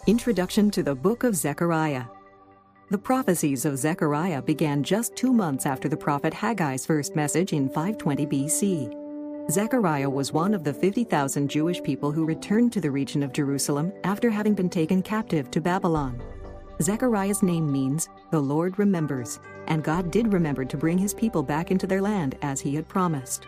Introduction to the Book of Zechariah. The prophecies of Zechariah began just 2 months after the prophet Haggai's first message in 520 BC. Zechariah was one of the 50,000 Jewish people who returned to the region of Jerusalem after having been taken captive to Babylon. Zechariah's name means, "The Lord remembers," and God did remember to bring his people back into their land as he had promised.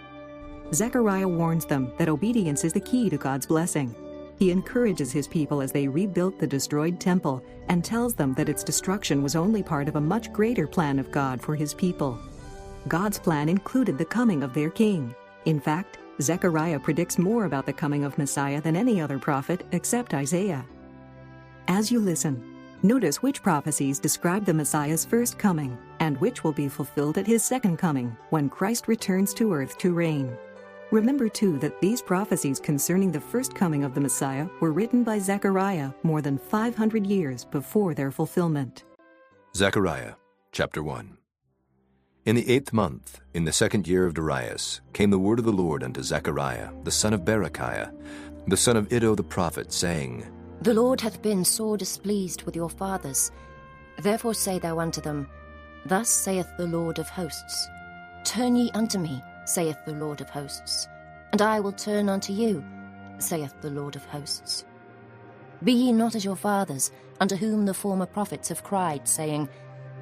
Zechariah warns them that obedience is the key to God's blessing. He encourages his people as they rebuilt the destroyed temple and tells them that its destruction was only part of a much greater plan of God for his people. God's plan included the coming of their king. In fact, Zechariah predicts more about the coming of Messiah than any other prophet except Isaiah. As you listen, notice which prophecies describe the Messiah's first coming and which will be fulfilled at his second coming when Christ returns to earth to reign. Remember, too, that these prophecies concerning the first coming of the Messiah were written by Zechariah more than 500 years before their fulfillment. Zechariah, chapter 1. In the 8th month, in the 2nd year of Darius, came the word of the Lord unto Zechariah, the son of Berechiah, the son of Iddo the prophet, saying, The Lord hath been sore displeased with your fathers. Therefore say thou unto them, Thus saith the Lord of hosts, Turn ye unto me, saith the Lord of hosts, and I will turn unto you, saith the Lord of hosts. Be ye not as your fathers, unto whom the former prophets have cried, saying,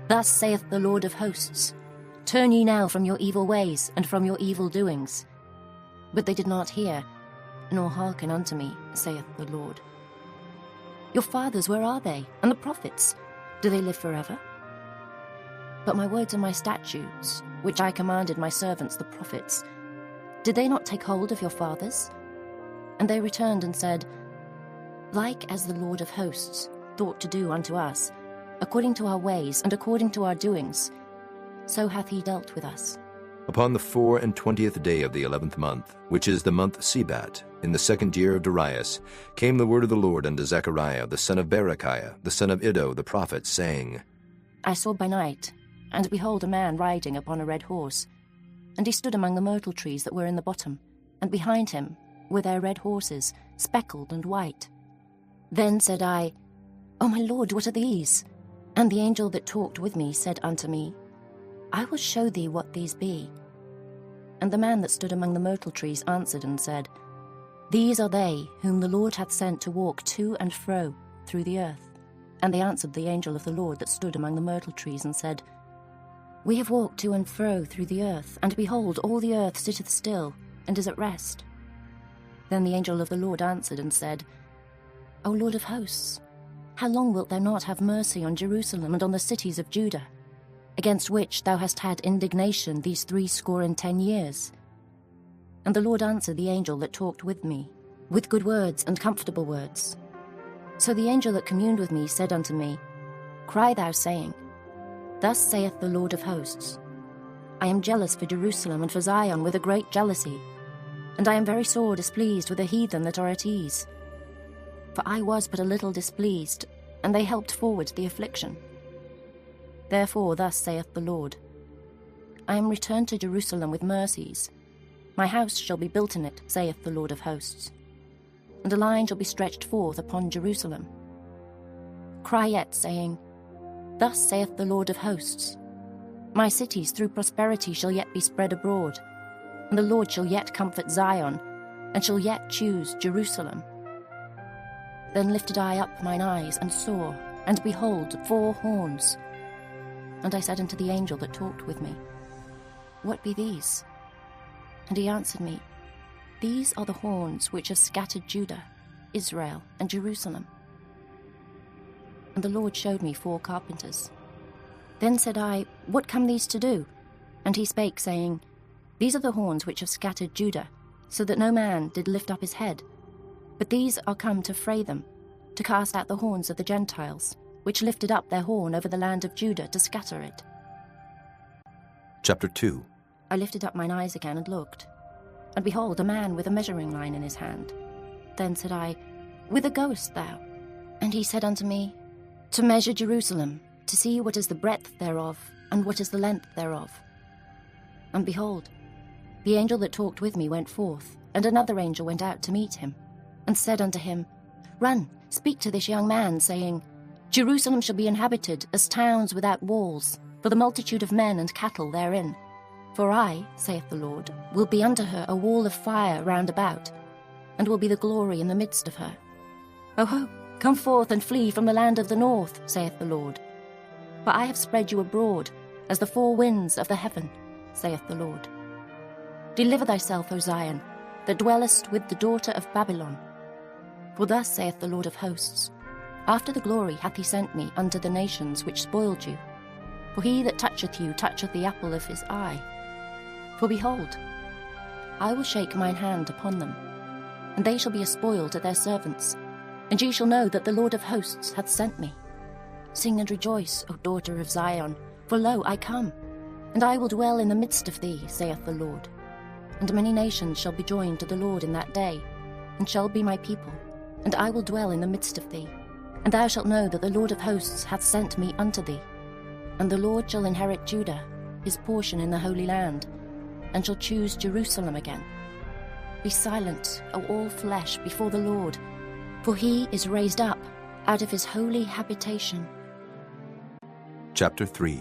Thus saith the Lord of hosts, Turn ye now from your evil ways and from your evil doings. But they did not hear, nor hearken unto me, saith the Lord. Your fathers, where are they? And the prophets, do they live forever? But my words and my statutes, which I commanded my servants the prophets, did they not take hold of your fathers? And they returned and said, Like as the Lord of hosts thought to do unto us, according to our ways and according to our doings, so hath he dealt with us. Upon the 24th day of the 11th month, which is the month Sebat, in the 2nd year of Darius, came the word of the Lord unto Zechariah, the son of Berechiah, the son of Iddo the prophet, saying, I saw by night, and behold a man riding upon a red horse, and he stood among the myrtle trees that were in the bottom, and behind him were their red horses, speckled and white. Then said I, O my Lord, what are these? And the angel that talked with me said unto me, I will show thee what these be. And the man that stood among the myrtle trees answered and said, These are they whom the Lord hath sent to walk to and fro through the earth. And they answered the angel of the Lord that stood among the myrtle trees and said, We have walked to and fro through the earth, and behold, all the earth sitteth still, and is at rest. Then the angel of the Lord answered and said, O Lord of hosts, how long wilt thou not have mercy on Jerusalem and on the cities of Judah, against which thou hast had indignation these 70 years? And the Lord answered the angel that talked with me, with good words and comfortable words. So the angel that communed with me said unto me, Cry thou, saying, Thus saith the Lord of hosts, I am jealous for Jerusalem and for Zion with a great jealousy, and I am very sore displeased with the heathen that are at ease. For I was but a little displeased, and they helped forward the affliction. Therefore thus saith the Lord, I am returned to Jerusalem with mercies. My house shall be built in it, saith the Lord of hosts, and a line shall be stretched forth upon Jerusalem. Cry yet, saying, Thus saith the Lord of hosts, My cities through prosperity shall yet be spread abroad, and the Lord shall yet comfort Zion, and shall yet choose Jerusalem. Then lifted I up mine eyes, and saw, and behold, 4 horns. And I said unto the angel that talked with me, What be these? And he answered me, These are the horns which have scattered Judah, Israel, and Jerusalem. And the Lord showed me 4 carpenters. Then said I, What come these to do? And he spake, saying, These are the horns which have scattered Judah, so that no man did lift up his head. But these are come to fray them, to cast out the horns of the Gentiles, which lifted up their horn over the land of Judah to scatter it. Chapter 2. I lifted up mine eyes again and looked, and behold, a man with a measuring line in his hand. Then said I, Whither goest thou? And he said unto me, To measure Jerusalem, to see what is the breadth thereof, and what is the length thereof. And behold, the angel that talked with me went forth, and another angel went out to meet him, and said unto him, Run, speak to this young man, saying, Jerusalem shall be inhabited as towns without walls, for the multitude of men and cattle therein. For I, saith the Lord, will be unto her a wall of fire round about, and will be the glory in the midst of her. O ho, come forth and flee from the land of the north, saith the Lord. For I have spread you abroad as the four winds of the heaven, saith the Lord. Deliver thyself, O Zion, that dwellest with the daughter of Babylon. For thus saith the Lord of hosts, After the glory hath he sent me unto the nations which spoiled you. For he that toucheth you toucheth the apple of his eye. For behold, I will shake mine hand upon them, and they shall be a spoil to their servants, and ye shall know that the Lord of hosts hath sent me. Sing and rejoice, O daughter of Zion, for lo, I come, and I will dwell in the midst of thee, saith the Lord. And many nations shall be joined to the Lord in that day, and shall be my people, and I will dwell in the midst of thee. And thou shalt know that the Lord of hosts hath sent me unto thee. And the Lord shall inherit Judah, his portion in the Holy Land, and shall choose Jerusalem again. Be silent, O all flesh, before the Lord, for he is raised up out of his holy habitation. Chapter 3.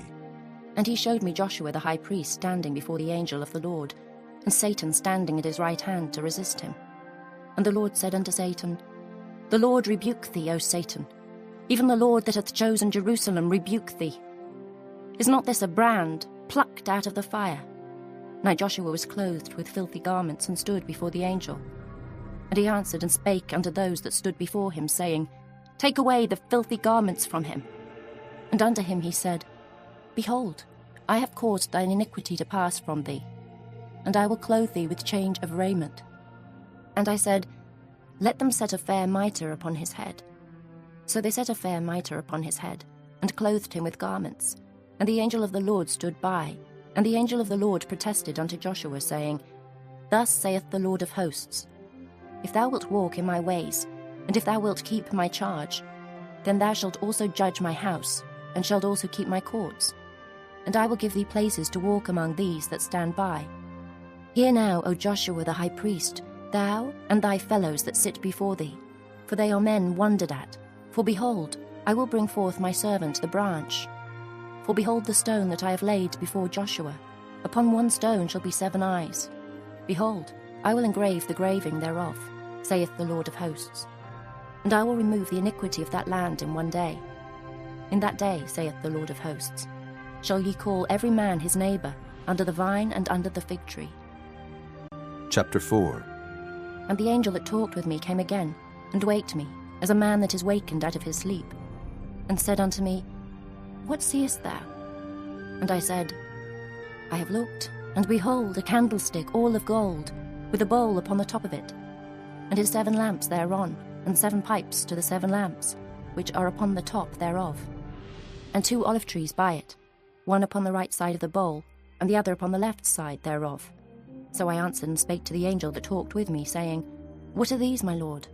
And he showed me Joshua the high priest standing before the angel of the Lord, and Satan standing at his right hand to resist him. And the Lord said unto Satan, The Lord rebuke thee, O Satan. Even the Lord that hath chosen Jerusalem rebuke thee. Is not this a brand plucked out of the fire? Now Joshua was clothed with filthy garments, and stood before the angel. And he answered and spake unto those that stood before him, saying, Take away the filthy garments from him. And unto him he said, Behold, I have caused thine iniquity to pass from thee, and I will clothe thee with change of raiment. And I said, Let them set a fair mitre upon his head. So they set a fair mitre upon his head, and clothed him with garments. And the angel of the Lord stood by, and the angel of the Lord protested unto Joshua, saying, Thus saith the Lord of hosts, If thou wilt walk in my ways, and if thou wilt keep my charge, then thou shalt also judge my house, and shalt also keep my courts. And I will give thee places to walk among these that stand by. Hear now, O Joshua the high priest, thou and thy fellows that sit before thee, for they are men wondered at. For behold, I will bring forth my servant the branch. For behold the stone that I have laid before Joshua. Upon one stone shall be 7 eyes. Behold, I will engrave the graving thereof, saith the Lord of hosts. And I will remove the iniquity of that land in one day. In that day, saith the Lord of hosts, shall ye call every man his neighbour, under the vine and under the fig tree. Chapter 4. And the angel that talked with me came again, and waked me, as a man that is wakened out of his sleep, and said unto me, What seest thou? And I said, I have looked, and behold, a candlestick all of gold, with a bowl upon the top of it, and his 7 lamps thereon, and 7 pipes to the 7 lamps, which are upon the top thereof, and 2 olive trees by it, one upon the right side of the bowl, and the other upon the left side thereof. So I answered and spake to the angel that talked with me, saying, What are these, my lord?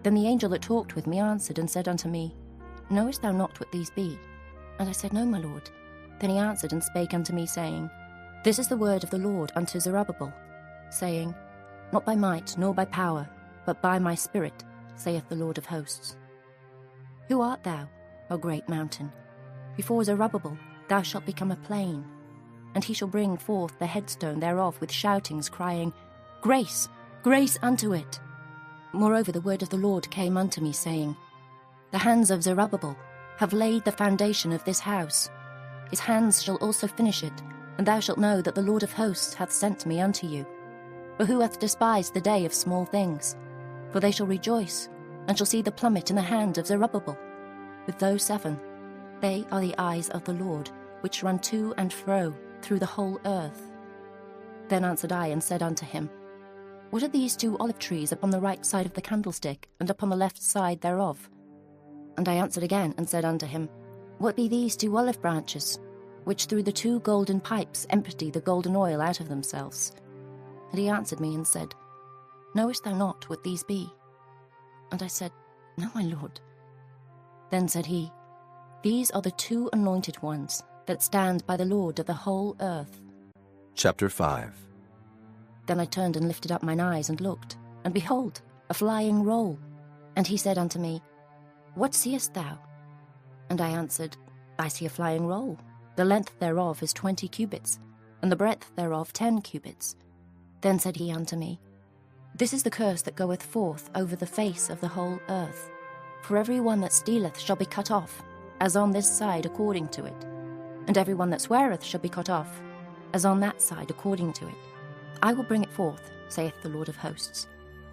Then the angel that talked with me answered and said unto me, Knowest thou not what these be? And I said, No, my lord. Then he answered and spake unto me, saying, This is the word of the Lord unto Zerubbabel, saying, Not by might nor by power, but by my spirit, saith the Lord of hosts. Who art thou, O great mountain? Before Zerubbabel thou shalt become a plain, and he shall bring forth the headstone thereof with shoutings, crying, Grace, grace unto it. Moreover the word of the Lord came unto me, saying, The hands of Zerubbabel have laid the foundation of this house. His hands shall also finish it, and thou shalt know that the Lord of hosts hath sent me unto you. For who hath despised the day of small things? For they shall rejoice, and shall see the plummet in the hand of Zerubbabel. With those 7, they are the eyes of the Lord, which run to and fro through the whole earth. Then answered I and said unto him, What are these 2 olive trees upon the right side of the candlestick, and upon the left side thereof? And I answered again and said unto him, What be these 2 olive branches, which through the 2 golden pipes empty the golden oil out of themselves? And he answered me and said, Knowest thou not what these be? And I said, No, my lord. Then said he, These are the 2 anointed ones that stand by the Lord of the whole earth. Chapter 5. Then I turned and lifted up mine eyes and looked, and behold, a flying roll. And he said unto me, What seest thou? And I answered, I see a flying roll. The length thereof is 20 cubits, and the breadth thereof 10 cubits. Then said he unto me, This is the curse that goeth forth over the face of the whole earth. For every one that stealeth shall be cut off, as on this side according to it. And every one that sweareth shall be cut off, as on that side according to it. I will bring it forth, saith the Lord of hosts.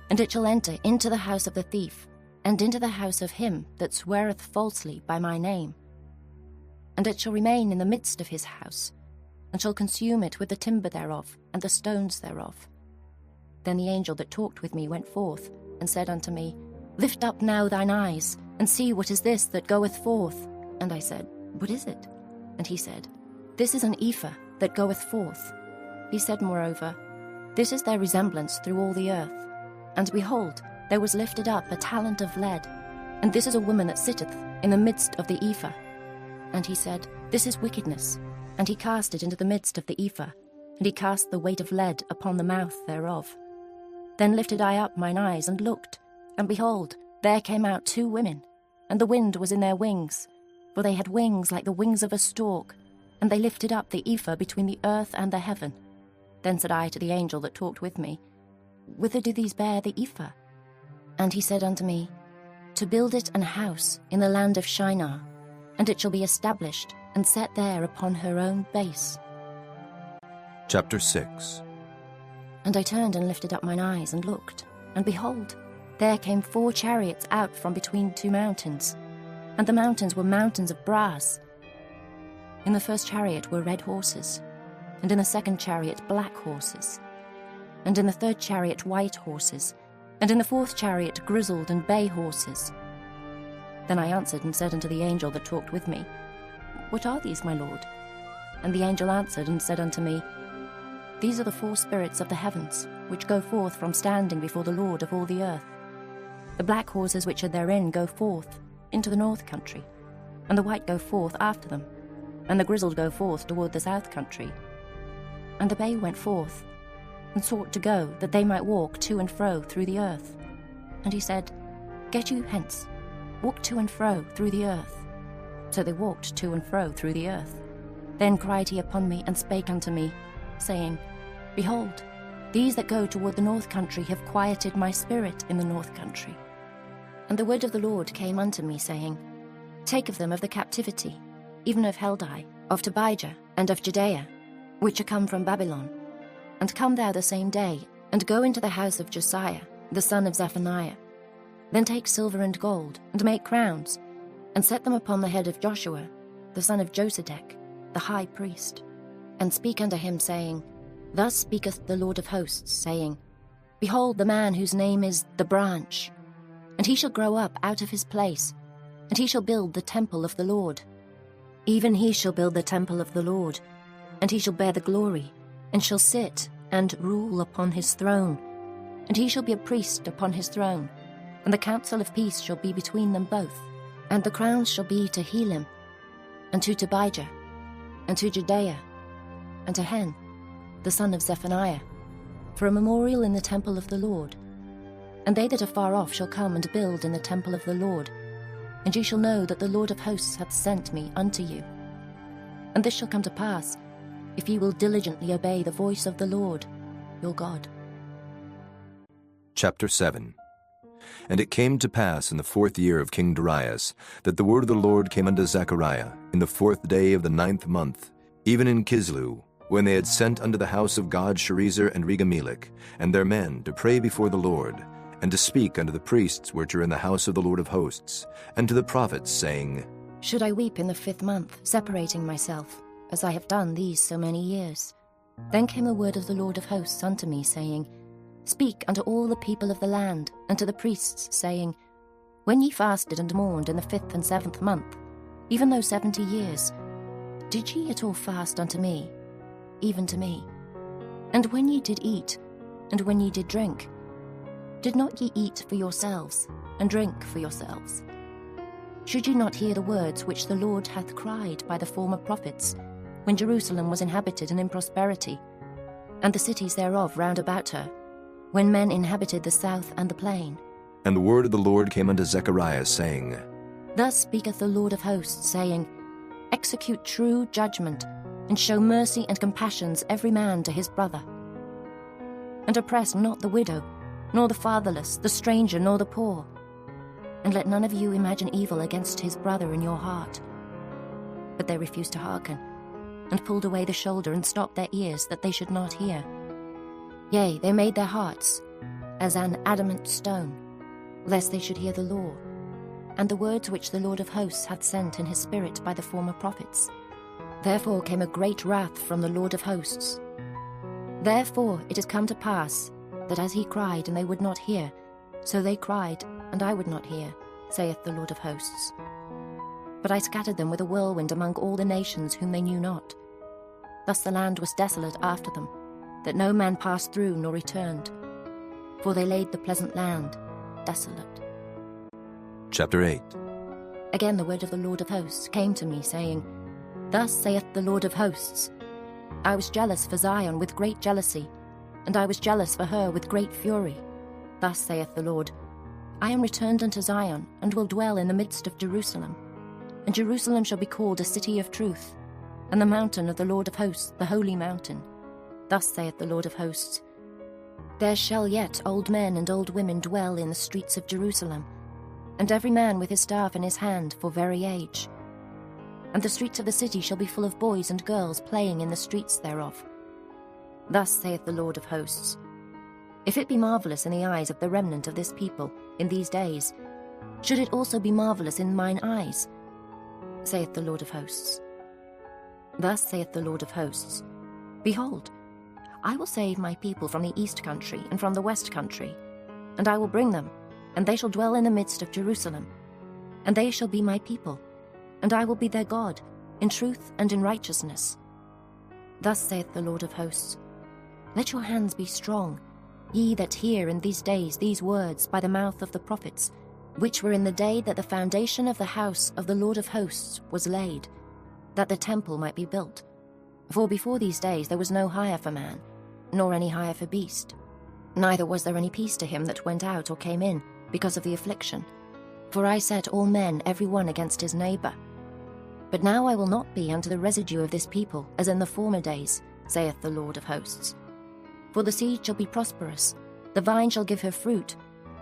And it shall enter into the house of the thief, and into the house of him that sweareth falsely by my name. And it shall remain in the midst of his house, and shall consume it with the timber thereof, and the stones thereof. Then the angel that talked with me went forth, and said unto me, Lift up now thine eyes, and see what is this that goeth forth. And I said, What is it? And he said, This is an ephah that goeth forth. He said moreover, This is their resemblance through all the earth. And behold, there was lifted up a talent of lead, and this is a woman that sitteth in the midst of the ephah. And he said, This is wickedness. And he cast it into the midst of the ephah, and he cast the weight of lead upon the mouth thereof. Then lifted I up mine eyes, and looked, and behold, there came out 2 women, and the wind was in their wings, for they had wings like the wings of a stork, and they lifted up the ephah between the earth and the heaven. Then said I to the angel that talked with me, Whither do these bear the ephah? And he said unto me, To build it an house in the land of Shinar, and it shall be established and set there upon her own base. Chapter 6. And I turned and lifted up mine eyes and looked, and behold, there came 4 chariots out from between 2 mountains, and the mountains were mountains of brass. In the first chariot were red horses, and in the second chariot black horses, and in the third chariot white horses, and in the fourth chariot grizzled and bay horses. Then I answered and said unto the angel that talked with me, What are these, my lord? And the angel answered and said unto me, These are the 4 spirits of the heavens, which go forth from standing before the Lord of all the earth. The black horses which are therein go forth into the north country, and the white go forth after them, and the grizzled go forth toward the south country. And the bay went forth, and sought to go, that they might walk to and fro through the earth. And he said, Get you hence, walk to and fro through the earth. So they walked to and fro through the earth. Then cried he upon me, and spake unto me, saying, Behold, these that go toward the north country have quieted my spirit in the north country. And the word of the Lord came unto me, saying, Take of them of the captivity, even of Heldai, of Tobijah, and of Judea, which are come from Babylon. And come thou the same day, and go into the house of Josiah, the son of Zephaniah. Then take silver and gold, and make crowns, and set them upon the head of Joshua, the son of Josedech, the high priest. And speak unto him, saying, Thus speaketh the Lord of hosts, saying, Behold the man whose name is the Branch, and he shall grow up out of his place, and he shall build the temple of the Lord. Even he shall build the temple of the Lord, and he shall bear the glory, and shall sit and rule upon his throne. And he shall be a priest upon his throne, and the counsel of peace shall be between them both. And the crowns shall be to Helam, and to Tobijah, and to Judea, and to Hen, the son of Zephaniah, for a memorial in the temple of the Lord. And they that are far off shall come and build in the temple of the Lord, and ye shall know that the Lord of hosts hath sent me unto you. And this shall come to pass, if ye will diligently obey the voice of the Lord, your God. Chapter 7. And it came to pass in the 4th year of King Darius, that the word of the Lord came unto Zechariah in the 4th day of the 9th month, even in Kislew, when they had sent unto the house of God Sherezer and Regamelech, and their men, to pray before the Lord, and to speak unto the priests which are in the house of the Lord of hosts, and to the prophets, saying, Should I weep in the 5th month, separating myself, as I have done these so many years? Then came the word of the Lord of hosts unto me, saying, Speak unto all the people of the land, and to the priests, saying, When ye fasted and mourned in the 5th and 7th month, even those 70 years, did ye at all fast unto me, even to me? And when ye did eat, and when ye did drink, did not ye eat for yourselves, and drink for yourselves? Should ye not hear the words which the Lord hath cried by the former prophets, when Jerusalem was inhabited and in prosperity, and the cities thereof round about her, when men inhabited the south and the plain? And the word of the Lord came unto Zechariah, saying, Thus speaketh the Lord of hosts, saying, Execute true judgment, and show mercy and compassions every man to his brother. And oppress not the widow, nor the fatherless, the stranger, nor the poor. And let none of you imagine evil against his brother in your heart. But they refused to hearken, and pulled away the shoulder, and stopped their ears, that they should not hear. Yea, they made their hearts as an adamant stone, lest they should hear the law, and the words which the Lord of hosts hath sent in his spirit by the former prophets. Therefore came a great wrath from the Lord of hosts. Therefore it is come to pass, that as he cried, and they would not hear, so they cried, and I would not hear, saith the Lord of hosts. But I scattered them with a whirlwind among all the nations whom they knew not. Thus the land was desolate after them, that no man passed through nor returned. For they laid the pleasant land desolate. Chapter 8. Again the word of the Lord of hosts came to me, saying, Thus saith the Lord of hosts, I was jealous for Zion with great jealousy, and I was jealous for her with great fury. Thus saith the Lord, I am returned unto Zion, and will dwell in the midst of Jerusalem. And Jerusalem shall be called a city of truth, and the mountain of the Lord of hosts, the holy mountain. Thus saith the Lord of hosts, There shall yet old men and old women dwell in the streets of Jerusalem, and every man with his staff in his hand for very age. And the streets of the city shall be full of boys and girls playing in the streets thereof. Thus saith the Lord of hosts, If it be marvellous in the eyes of the remnant of this people in these days, should it also be marvellous in mine eyes, saith the Lord of hosts. Thus saith the Lord of hosts, Behold, I will save my people from the east country and from the west country, and I will bring them, and they shall dwell in the midst of Jerusalem, and they shall be my people, and I will be their God, in truth and in righteousness. Thus saith the Lord of hosts, Let your hands be strong, ye that hear in these days these words by the mouth of the prophets, which were in the day that the foundation of the house of the Lord of hosts was laid, that the temple might be built. For before these days there was no hire for man, nor any hire for beast. Neither was there any peace to him that went out or came in, because of the affliction. For I set all men every one against his neighbour. But now I will not be unto the residue of this people, as in the former days, saith the Lord of hosts. For the seed shall be prosperous, the vine shall give her fruit,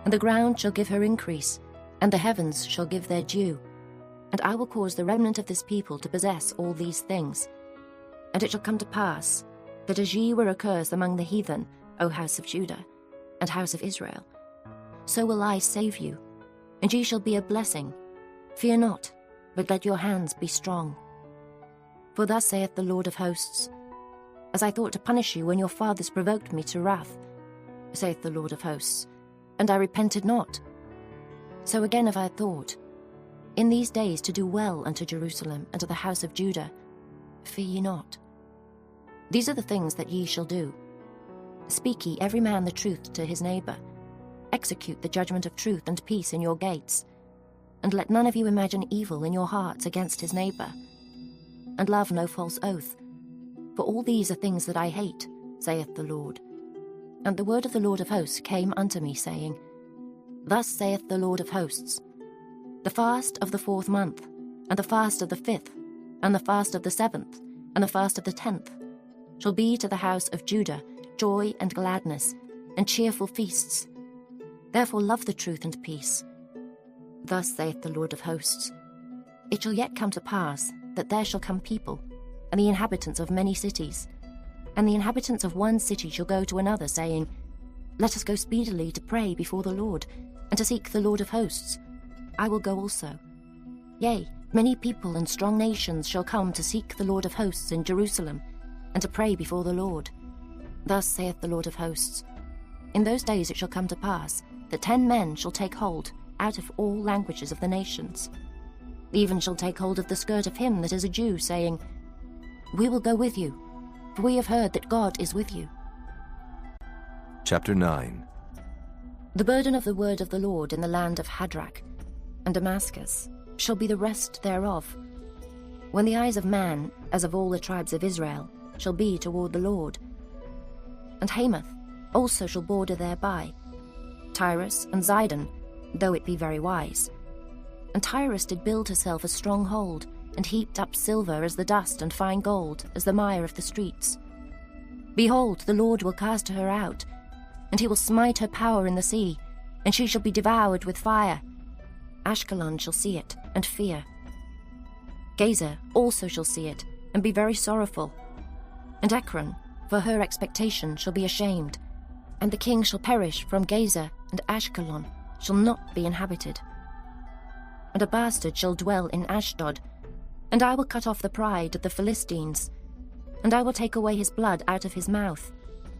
and the ground shall give her increase, and the heavens shall give their dew. And I will cause the remnant of this people to possess all these things. And it shall come to pass, that as ye were accursed among the heathen, O house of Judah, and house of Israel, so will I save you, and ye shall be a blessing. Fear not, but let your hands be strong. For thus saith the Lord of hosts, As I thought to punish you when your fathers provoked me to wrath, saith the Lord of hosts, and I repented not, so again have I thought, in these days to do well unto Jerusalem and to the house of Judah. Fear ye not. These are the things that ye shall do. Speak ye every man the truth to his neighbour. Execute the judgment of truth and peace in your gates. And let none of you imagine evil in your hearts against his neighbour. And love no false oath. For all these are things that I hate, saith the Lord. And the word of the Lord of hosts came unto me, saying, Thus saith the Lord of hosts, The fast of the 4th month, and the fast of the 5th, and the fast of the 7th, and the fast of the 10th, shall be to the house of Judah joy and gladness, and cheerful feasts. Therefore love the truth and peace. Thus saith the Lord of hosts, It shall yet come to pass, that there shall come people, and the inhabitants of many cities, and the inhabitants of one city shall go to another, saying, Let us go speedily to pray before the Lord, and to seek the Lord of hosts. I will go also. Yea, many people and strong nations shall come to seek the Lord of hosts in Jerusalem, and to pray before the Lord. Thus saith the Lord of hosts, In those days it shall come to pass, that 10 men shall take hold out of all languages of the nations. Even shall take hold of the skirt of him that is a Jew, saying, We will go with you, for we have heard that God is with you. Chapter 9. The burden of the word of the Lord in the land of Hadrach and Damascus shall be the rest thereof, when the eyes of man, as of all the tribes of Israel, shall be toward the Lord. And Hamath also shall border thereby, Tyrus and Zidon, though it be very wise. And Tyrus did build herself a stronghold, and heaped up silver as the dust, and fine gold as the mire of the streets. Behold, the Lord will cast her out, and he will smite her power in the sea, and she shall be devoured with fire. Ashkelon shall see it, and fear. Gazer also shall see it, and be very sorrowful. And Ekron, for her expectation, shall be ashamed. And the king shall perish from Gazer, and Ashkelon shall not be inhabited. And a bastard shall dwell in Ashdod, and I will cut off the pride of the Philistines, and I will take away his blood out of his mouth,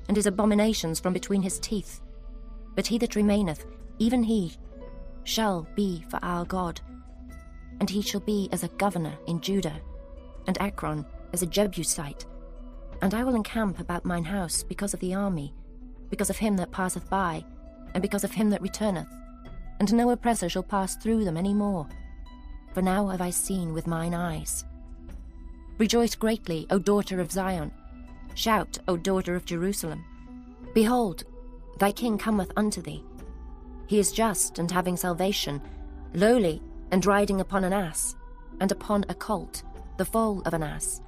and his abominations from between his teeth. But he that remaineth, even he, shall be for our God, and he shall be as a governor in Judah, and Ekron as a Jebusite. And I will encamp about mine house because of the army, because of him that passeth by, and because of him that returneth, and no oppressor shall pass through them any more. For now have I seen with mine eyes. Rejoice greatly, O daughter of Zion. Shout, O daughter of Jerusalem. Behold, thy king cometh unto thee. He is just and having salvation, lowly, and riding upon an ass, and upon a colt, the foal of an ass.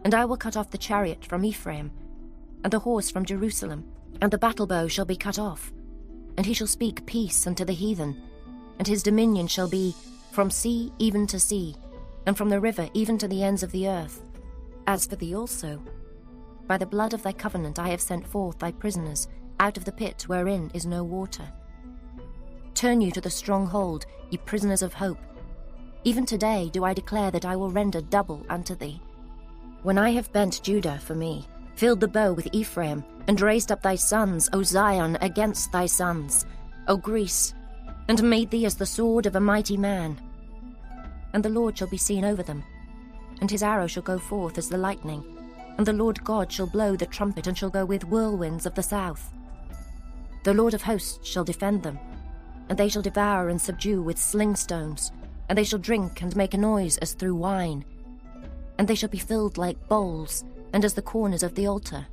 And I will cut off the chariot from Ephraim, and the horse from Jerusalem, and the battle bow shall be cut off. And he shall speak peace unto the heathen, and his dominion shall be from sea even to sea, and from the river even to the ends of the earth. As for thee also, by the blood of thy covenant I have sent forth thy prisoners out of the pit wherein is no water. Turn you to the stronghold, ye prisoners of hope. Even today do I declare that I will render double unto thee. When I have bent Judah for me, filled the bow with Ephraim, and raised up thy sons, O Zion, against thy sons, O Greece, and made thee as the sword of a mighty man. And the Lord shall be seen over them, and his arrow shall go forth as the lightning, and the Lord God shall blow the trumpet, and shall go with whirlwinds of the south. The Lord of hosts shall defend them, and they shall devour and subdue with sling stones, and they shall drink and make a noise as through wine. And they shall be filled like bowls, and as the corners of the altar.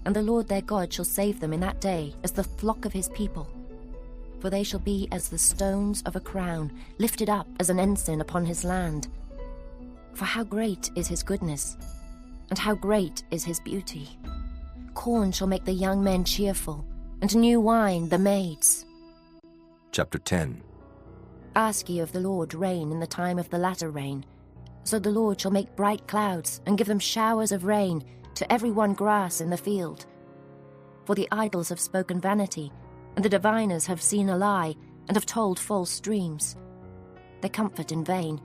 And the Lord their God shall save them in that day as the flock of his people. For they shall be as the stones of a crown, lifted up as an ensign upon his land. For how great is his goodness, and how great is his beauty! Corn shall make the young men cheerful, and new wine the maids. Chapter 10. Ask ye of the Lord rain in the time of the latter rain. So the Lord shall make bright clouds, and give them showers of rain, to every one grass in the field. For the idols have spoken vanity, and the diviners have seen a lie, and have told false dreams. They comfort in vain.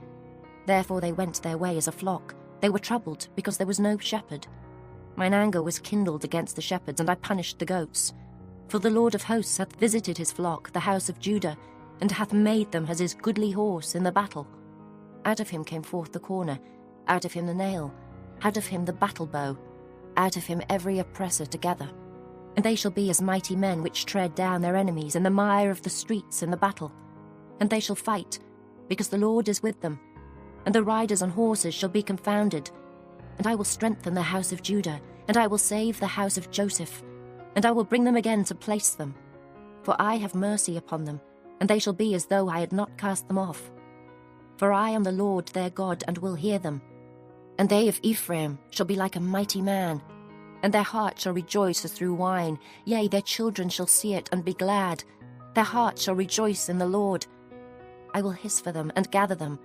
Therefore they went their way as a flock. They were troubled, because there was no shepherd. Mine anger was kindled against the shepherds, and I punished the goats. For the Lord of hosts hath visited his flock, the house of Judah, and hath made them as his goodly horse in the battle. Out of him came forth the corner, out of him the nail, out of him the battle bow, out of him every oppressor together. And they shall be as mighty men which tread down their enemies in the mire of the streets in the battle. And they shall fight, because the Lord is with them, and the riders on horses shall be confounded. And I will strengthen the house of Judah, and I will save the house of Joseph, and I will bring them again to place them. For I have mercy upon them, and they shall be as though I had not cast them off. For I am the Lord their God, and will hear them. And they of Ephraim shall be like a mighty man, and their heart shall rejoice as through wine. Yea, their children shall see it and be glad. Their heart shall rejoice in the Lord. I will hiss for them and gather them,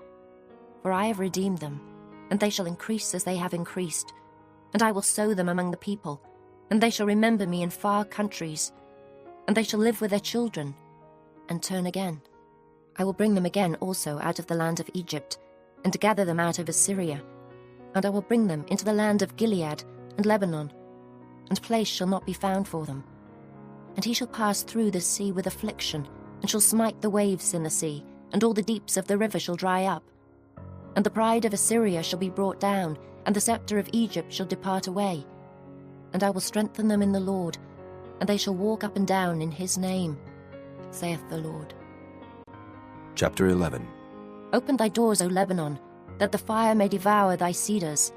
for I have redeemed them, and they shall increase as they have increased. And I will sow them among the people, and they shall remember me in far countries, and they shall live with their children, and turn again. I will bring them again also out of the land of Egypt, and gather them out of Assyria. And I will bring them into the land of Gilead and Lebanon, and place shall not be found for them. And he shall pass through the sea with affliction, and shall smite the waves in the sea, and all the deeps of the river shall dry up. And the pride of Assyria shall be brought down, and the scepter of Egypt shall depart away. And I will strengthen them in the Lord, and they shall walk up and down in his name, saith the Lord. Chapter 11. Open thy doors, O Lebanon, that the fire may devour thy cedars.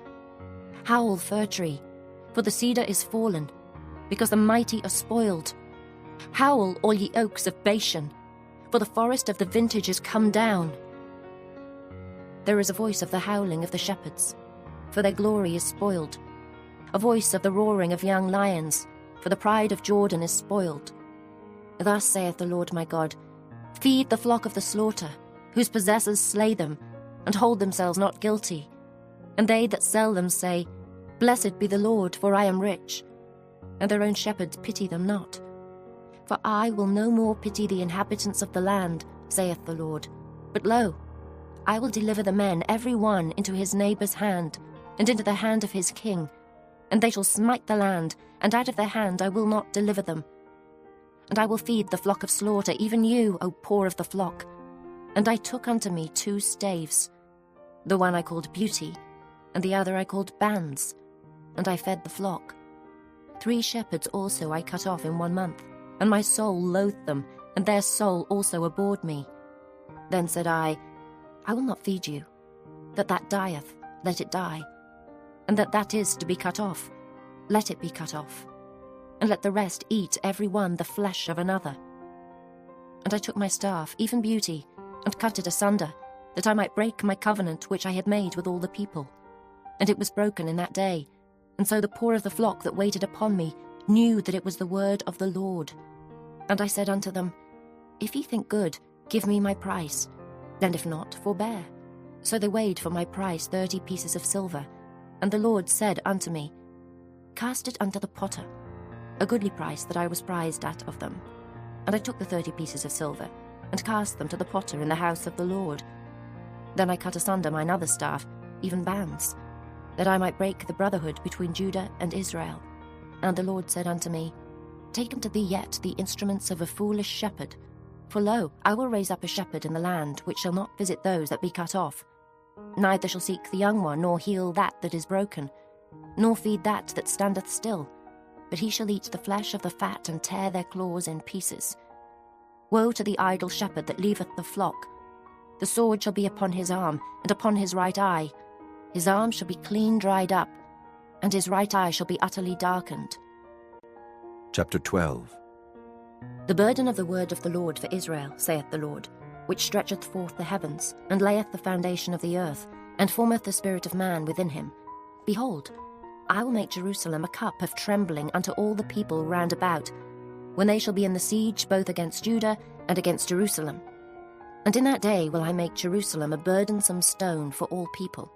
Howl, fir tree, for the cedar is fallen, because the mighty are spoiled. Howl, all ye oaks of Bashan, for the forest of the vintage is come down. There is a voice of the howling of the shepherds, for their glory is spoiled. A voice of the roaring of young lions, for the pride of Jordan is spoiled. Thus saith the Lord my God, feed the flock of the slaughter, whose possessors slay them, and hold themselves not guilty. And they that sell them say, Blessed be the Lord, for I am rich. And their own shepherds pity them not. For I will no more pity the inhabitants of the land, saith the Lord. But lo, I will deliver the men every one into his neighbour's hand, and into the hand of his king. And they shall smite the land, and out of their hand I will not deliver them. And I will feed the flock of slaughter, even you, O poor of the flock. And I took unto me 2 staves. The one I called Beauty, and the other I called Bands. And I fed the flock. 3 shepherds also I cut off in 1 month, and my soul loathed them, and their soul also abhorred me. Then said I will not feed you. That dieth, let it die. And that is to be cut off, let it be cut off. And let the rest eat every one the flesh of another. And I took my staff, even Beauty, and cut it asunder, that I might break my covenant which I had made with all the people. And it was broken in that day. And so the poor of the flock that waited upon me knew that it was the word of the Lord. And I said unto them, If ye think good, give me my price, and if not, forbear. So they weighed for my price 30 pieces of silver. And the Lord said unto me, Cast it unto the potter, a goodly price that I was prized at of them. And I took the 30 pieces of silver, and cast them to the potter in the house of the Lord. Then I cut asunder mine other staff, even Bands, that I might break the brotherhood between Judah and Israel. And the Lord said unto me, Take unto thee yet the instruments of a foolish shepherd. For lo, I will raise up a shepherd in the land, which shall not visit those that be cut off. Neither shall seek the young one, nor heal that is broken, nor feed that standeth still. But he shall eat the flesh of the fat, and tear their claws in pieces. Woe to the idle shepherd that leaveth the flock! The sword shall be upon his arm, and upon his right eye. His arm shall be clean dried up, and his right eye shall be utterly darkened. Chapter 12. The burden of the word of the Lord for Israel, saith the Lord, which stretcheth forth the heavens, and layeth the foundation of the earth, and formeth the spirit of man within him. Behold, I will make Jerusalem a cup of trembling unto all the people round about, when they shall be in the siege both against Judah and against Jerusalem. And in that day will I make Jerusalem a burdensome stone for all people.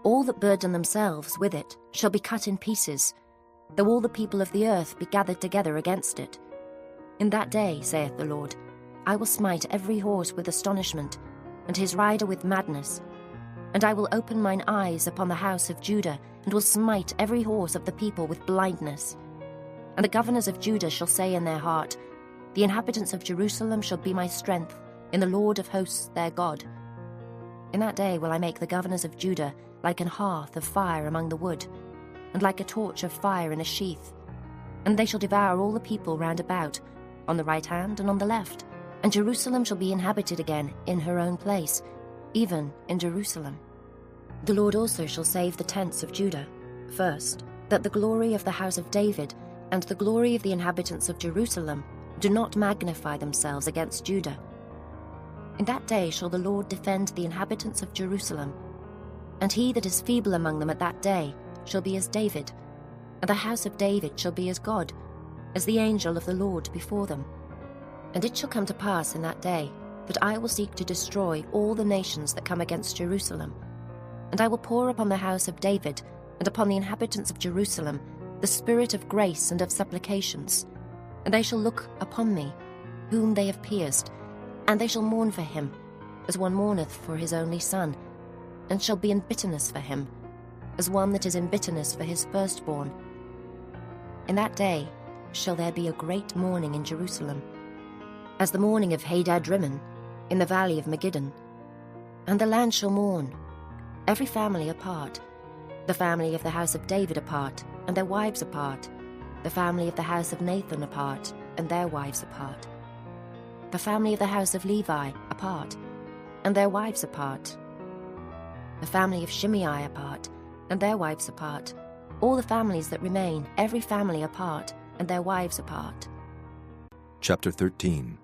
All that burden themselves with it shall be cut in pieces, though all the people of the earth be gathered together against it. In that day, saith the Lord, I will smite every horse with astonishment, and his rider with madness. And I will open mine eyes upon the house of Judah, and will smite every horse of the people with blindness. And the governors of Judah shall say in their heart, The inhabitants of Jerusalem shall be my strength in the Lord of hosts their God. In that day will I make the governors of Judah like an hearth of fire among the wood, and like a torch of fire in a sheath. And they shall devour all the people round about, on the right hand and on the left. And Jerusalem shall be inhabited again in her own place, even in Jerusalem. The Lord also shall save the tents of Judah, first, that the glory of the house of David and the glory of the inhabitants of Jerusalem do not magnify themselves against Judah. In that day shall the Lord defend the inhabitants of Jerusalem, and he that is feeble among them at that day shall be as David, and the house of David shall be as God, as the angel of the Lord before them. And it shall come to pass in that day that I will seek to destroy all the nations that come against Jerusalem. And I will pour upon the house of David and upon the inhabitants of Jerusalem the spirit of grace and of supplications. And they shall look upon me, whom they have pierced, and they shall mourn for him, as one mourneth for his only son, and shall be in bitterness for him, as one that is in bitterness for his firstborn. In that day shall there be a great mourning in Jerusalem, as the mourning of Hadad-rimmon in the valley of Megiddon. And the land shall mourn, every family apart, the family of the house of David apart, and their wives apart, the family of the house of Nathan apart, and their wives apart, the family of the house of Levi apart, and their wives apart, the family of Shimei apart, and their wives apart, all the families that remain, every family apart, and their wives apart. Chapter 13.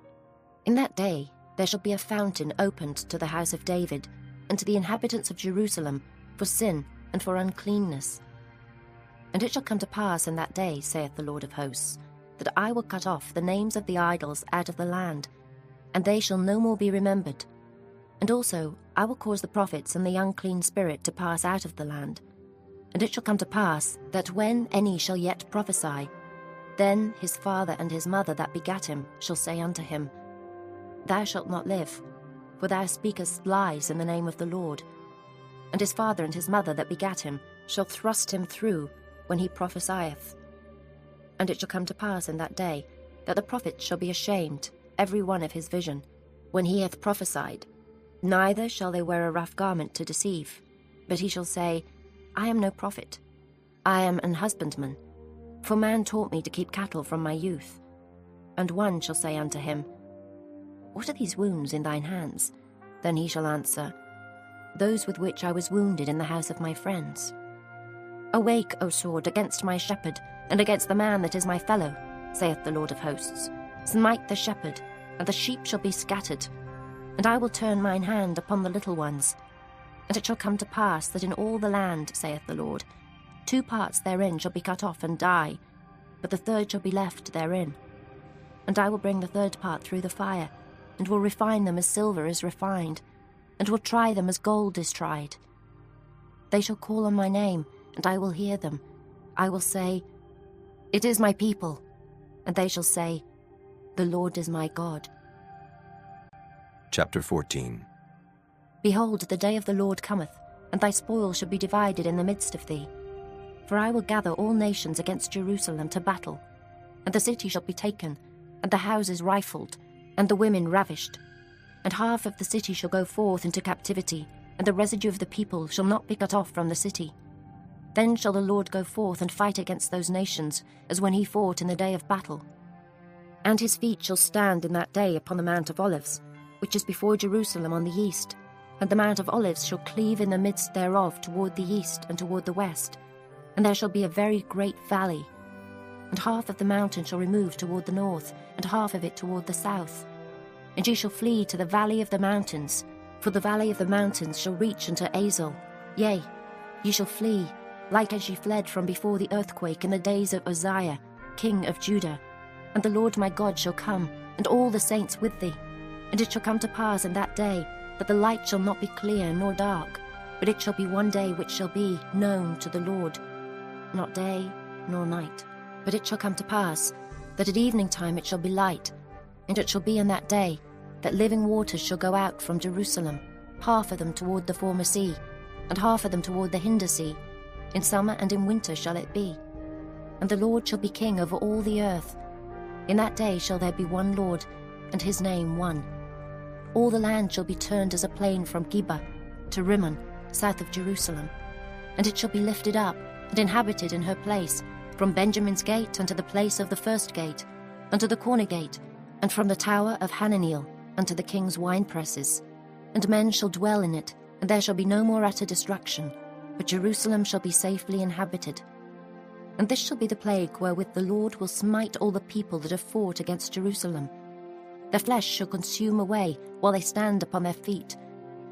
In that day there shall be a fountain opened to the house of David, and to the inhabitants of Jerusalem, for sin and for uncleanness. And it shall come to pass in that day, saith the Lord of hosts, that I will cut off the names of the idols out of the land, and they shall no more be remembered. And also I will cause the prophets and the unclean spirit to pass out of the land. And it shall come to pass, that when any shall yet prophesy, then his father and his mother that begat him shall say unto him, Thou shalt not live, for thou speakest lies in the name of the Lord. And his father and his mother that begat him shall thrust him through when he prophesieth. And it shall come to pass in that day, that the prophet shall be ashamed, every one of his vision, when he hath prophesied. Neither shall they wear a rough garment to deceive, but he shall say, I am no prophet, I am an husbandman, for man taught me to keep cattle from my youth. And one shall say unto him, What are these wounds in thine hands? Then he shall answer, Those with which I was wounded in the house of my friends. Awake, O sword, against my shepherd, and against the man that is my fellow, saith the Lord of hosts. Smite the shepherd, and the sheep shall be scattered. And I will turn mine hand upon the little ones. And it shall come to pass that in all the land, saith the Lord, 2 parts therein shall be cut off and die, but the third shall be left therein. And I will bring the third part through the fire, and will refine them as silver is refined, and will try them as gold is tried. They shall call on my name, and I will hear them. I will say, It is my people. And they shall say, The Lord is my God. Chapter 14. Behold, the day of the Lord cometh, and thy spoil shall be divided in the midst of thee. For I will gather all nations against Jerusalem to battle, and the city shall be taken, and the houses rifled, and the women ravished. And half of the city shall go forth into captivity, and the residue of the people shall not be cut off from the city. Then shall the Lord go forth and fight against those nations, as when he fought in the day of battle. And his feet shall stand in that day upon the Mount of Olives, which is before Jerusalem on the east, and the Mount of Olives shall cleave in the midst thereof toward the east and toward the west, and there shall be a very great valley. And half of the mountain shall remove toward the north, and half of it toward the south. And ye shall flee to the valley of the mountains, for the valley of the mountains shall reach unto Azel. Yea, ye shall flee, like as ye fled from before the earthquake in the days of Uzziah, king of Judah. And the Lord my God shall come, and all the saints with thee. And it shall come to pass in that day, that the light shall not be clear nor dark, but it shall be one day which shall be known to the Lord, not day nor night. But it shall come to pass, that at evening time it shall be light, and it shall be in that day, that living waters shall go out from Jerusalem, half of them toward the former sea, and half of them toward the hinder sea. In summer and in winter shall it be. And the Lord shall be king over all the earth. In that day shall there be one Lord, and his name one. All the land shall be turned as a plain from Geba to Rimmon, south of Jerusalem. And it shall be lifted up, and inhabited in her place, from Benjamin's gate unto the place of the first gate, unto the corner gate, and from the tower of Hananeel unto the king's winepresses. And men shall dwell in it, and there shall be no more utter destruction, but Jerusalem shall be safely inhabited. And this shall be the plague wherewith the Lord will smite all the people that have fought against Jerusalem. Their flesh shall consume away while they stand upon their feet,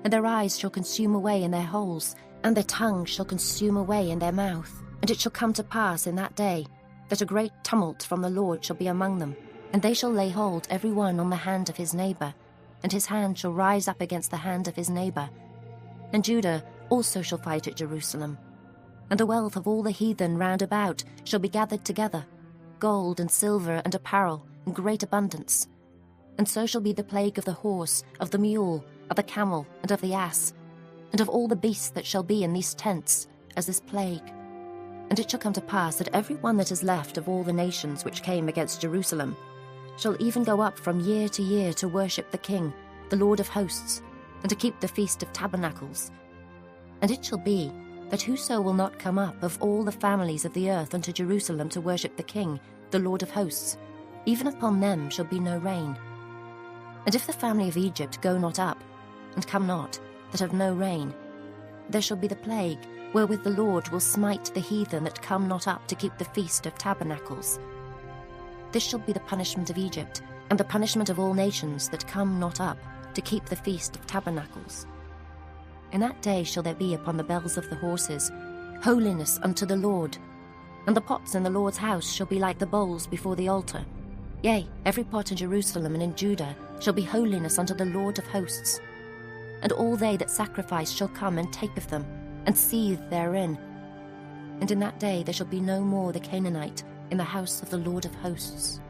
and their eyes shall consume away in their holes, and their tongue shall consume away in their mouth. And it shall come to pass in that day, that a great tumult from the Lord shall be among them, and they shall lay hold every one on the hand of his neighbour, and his hand shall rise up against the hand of his neighbour. And Judah also shall fight at Jerusalem. And the wealth of all the heathen round about shall be gathered together, gold and silver and apparel in great abundance. And so shall be the plague of the horse, of the mule, of the camel, and of the ass, and of all the beasts that shall be in these tents, as this plague. And it shall come to pass that every one that is left of all the nations which came against Jerusalem shall even go up from year to year to worship the King, the Lord of hosts, and to keep the Feast of Tabernacles. And it shall be that whoso will not come up of all the families of the earth unto Jerusalem to worship the King, the Lord of hosts, even upon them shall be no rain. And if the family of Egypt go not up, and come not, that have no rain, there shall be the plague, wherewith the Lord will smite the heathen that come not up to keep the Feast of Tabernacles. This shall be the punishment of Egypt, and the punishment of all nations that come not up to keep the Feast of Tabernacles. In that day shall there be upon the bells of the horses holiness unto the Lord, and the pots in the Lord's house shall be like the bowls before the altar. Yea, every pot in Jerusalem and in Judah shall be holiness unto the Lord of hosts. And all they that sacrifice shall come and take of them, and seethe therein. And in that day there shall be no more the Canaanite in the house of the Lord of hosts.